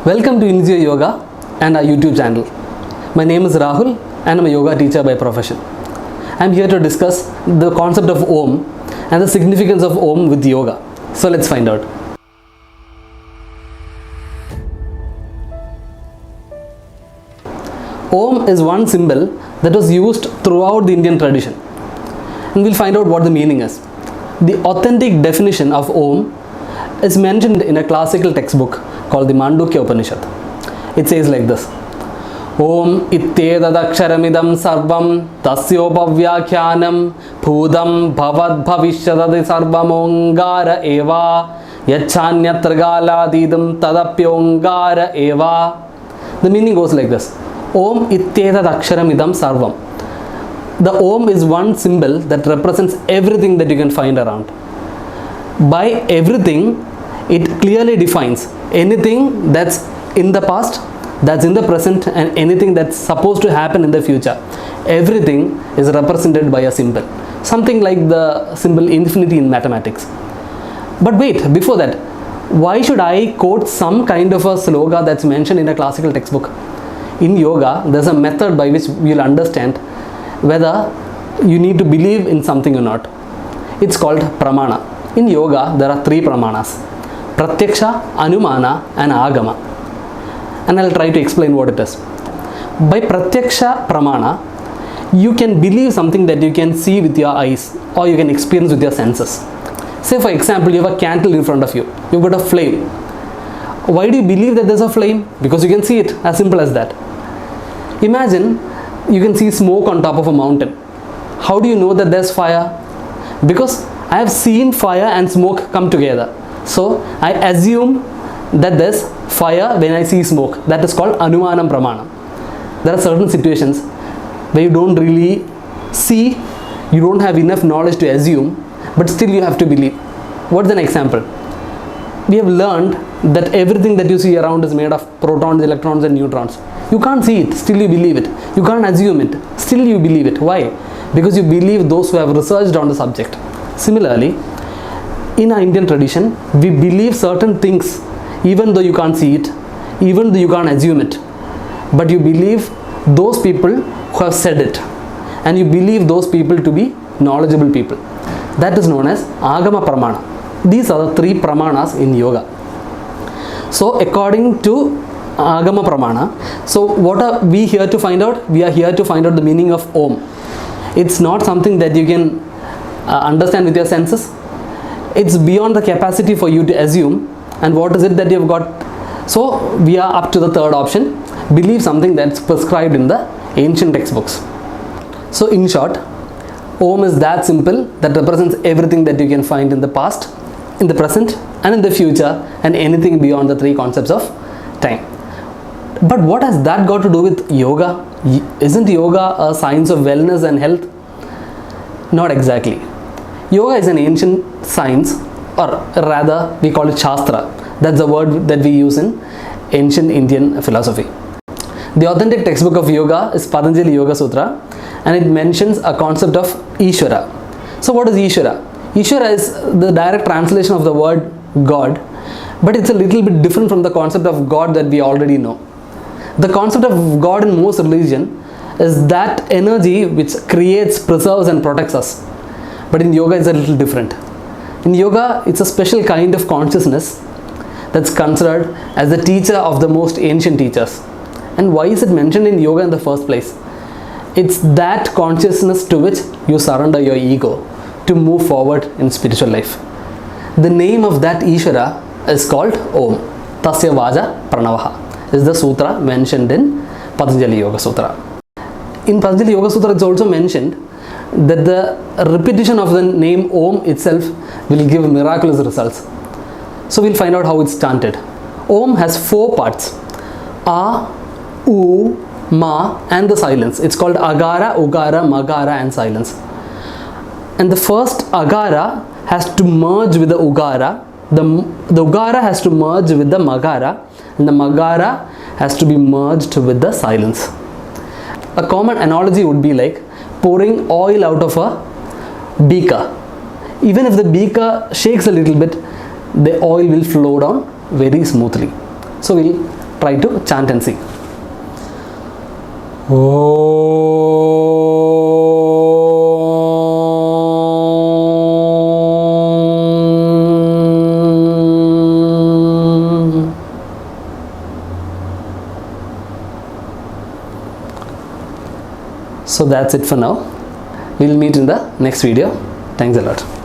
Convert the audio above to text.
Welcome to Inzio Yoga and our YouTube channel. My name is Rahul and I'm a yoga teacher by profession. I'm here to discuss the concept of Om and the significance of Om with yoga. So let's find out. Om is one symbol that was used throughout the Indian tradition. And we'll find out what the meaning is. The authentic definition of Om is mentioned in a classical textbook called the Mandukya Upanishad. It says like this: Om ityedadaksharamidam sarvam tasyopavyakhyanam bhudam bhavad bhavishyadadi sarvam ongara eva yachanyatra galadidam tadapyongara eva. The meaning goes like this: Om ityedadaksharamidam sarvam. The Om is one symbol that represents everything that you can find around. By everything, it clearly defines anything that's in the past, that's in the present, and anything that's supposed to happen in the future. Everything is represented by a symbol, something like the symbol infinity in mathematics. But wait, before that, why should I quote some kind of a sloga that's mentioned in a classical textbook? In yoga, there's a method by which you'll understand whether you need to believe in something or not. It's called pramana. In yoga, there are three pramanas: Pratyaksha, Anumana and Agama. And I'll try to explain what it is. By Pratyaksha pramana, you can believe something that you can see with your eyes or you can experience with your senses. Say for example, you have a candle in front of you. You've got a flame. Why do you believe that there's a flame? Because you can see it, as simple as that. Imagine you can see smoke on top of a mountain. How do you know that there's fire? Because I have seen fire and smoke come together. So I assume that there's fire when I see smoke. That is called Anumanam Pramana. There are certain situations where you don't really see, you don't have enough knowledge to assume, but still you have to believe. What's an example? We have learned that everything that you see around is made of protons, electrons and neutrons. You can't see it, still you believe it. You can't assume it, still you believe it. Why? Because you believe those who have researched on the subject. Similarly, in our Indian tradition, we believe certain things even though you can't see it, even though you can't assume it. But you believe those people who have said it, and you believe those people to be knowledgeable people. That is known as Agama Pramana. These are the three pramanas in yoga. So according to Agama Pramana, so what are we here to find out? We are here to find out the meaning of Om. It's not something that you can understand with your senses. It's beyond the capacity for you to assume. And what is it that you've got? So we are up to the third option: believe something that's prescribed in the ancient textbooks. So in short, Om is that simple that represents everything that you can find in the past, in the present and in the future, and anything beyond the three concepts of time. But what has that got to do with yoga? Isn't yoga a science of wellness and health? Not exactly. Yoga is an ancient science, or rather we call it Shastra. That's the word that we use in ancient Indian philosophy. The authentic textbook of yoga is Patanjali Yoga Sutra, and it mentions a concept of Ishvara. So what is Ishvara? Ishvara is the direct translation of the word God, but it's a little bit different from the concept of God that we already know. The concept of God in most religion is that energy which creates, preserves and protects us. But in yoga it's a little different. In yoga, it's a special kind of consciousness that's considered as the teacher of the most ancient teachers. And why is it mentioned in yoga in the first place? It's that consciousness to which you surrender your ego to move forward in spiritual life. The name of that Ishvara is called Om. Tasya Vaja Pranavaha is the sutra mentioned in Patanjali Yoga Sutra. In Patanjali Yoga Sutra, it's also mentioned that the repetition of the name Om itself will give miraculous results. So we'll find out how it's chanted. Om has four parts: A, U, Ma and the silence. It's called Agara, Ugara, Magara and silence. And the first Agara has to merge with the Ugara. The Ugara has to merge with the Magara, and the Magara has to be merged with the silence. A common analogy would be like pouring oil out of a beaker. Even if the beaker shakes a little bit, the oil will flow down very smoothly. So we'll Try to chant and sing. So that's it for now. We'll meet in the next video. Thanks a lot.